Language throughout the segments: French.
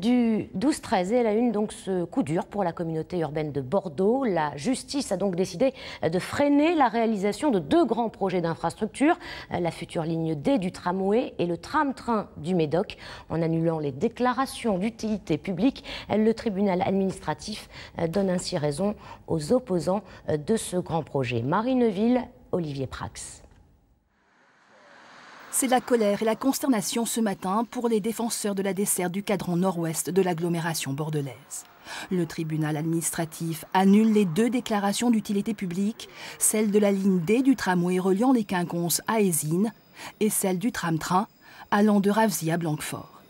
Du 12-13 et à la une, donc ce coup dur pour la communauté urbaine de Bordeaux. La justice a donc décidé de freiner la réalisation de deux grands projets d'infrastructure, la future ligne D du tramway et le tram-train du Médoc. En annulant les déclarations d'utilité publique, le tribunal administratif donne ainsi raison aux opposants de ce grand projet. Marie Neuville, Olivier Prax. C'est la colère et la consternation ce matin pour les défenseurs de la desserte du cadran nord-ouest de l'agglomération bordelaise. Le tribunal administratif annule les deux déclarations d'utilité publique, celle de la ligne D du tramway reliant les Quinconces à Ézines et celle du tram-train allant de Ravzy à Blanquefort.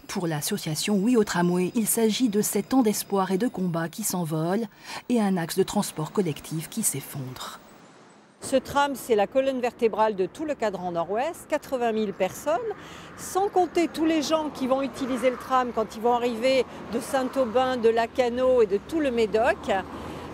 Pour l'association Oui au tramway, il s'agit de 7 ans d'espoir et de combat qui s'envolent et un axe de transport collectif qui s'effondre. Ce tram, c'est la colonne vertébrale de tout le cadran nord-ouest, 80 000 personnes, sans compter tous les gens qui vont utiliser le tram quand ils vont arriver de Saint-Aubin, de Lacanau et de tout le Médoc.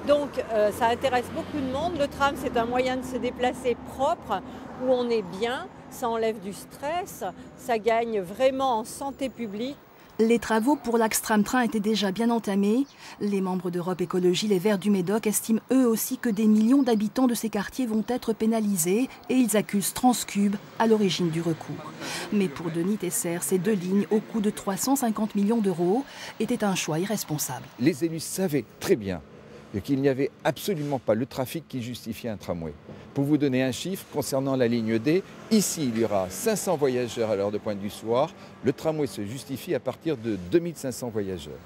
Donc ça intéresse beaucoup de monde. Le tram, c'est un moyen de se déplacer propre, où on est bien, ça enlève du stress, ça gagne vraiment en santé publique. Les travaux pour l'axe tram-train étaient déjà bien entamés. Les membres d'Europe Écologie Les Verts du Médoc estiment eux aussi que des millions d'habitants de ces quartiers vont être pénalisés et ils accusent Transcube à l'origine du recours. Mais pour Denis Tesser, ces deux lignes au coût de 350 millions d'euros étaient un choix irresponsable. Les élus savaient très bien qu'il n'y avait absolument pas le trafic qui justifiait un tramway. Pour vous donner un chiffre, concernant la ligne D, ici il y aura 500 voyageurs à l'heure de pointe du soir. Le tramway se justifie à partir de 2500 voyageurs.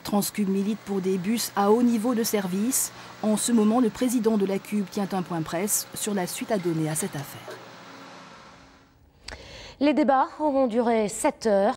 Transcube milite pour des bus à haut niveau de service. En ce moment, le président de la Cube tient un point presse sur la suite à donner à cette affaire. Les débats auront duré 7 heures.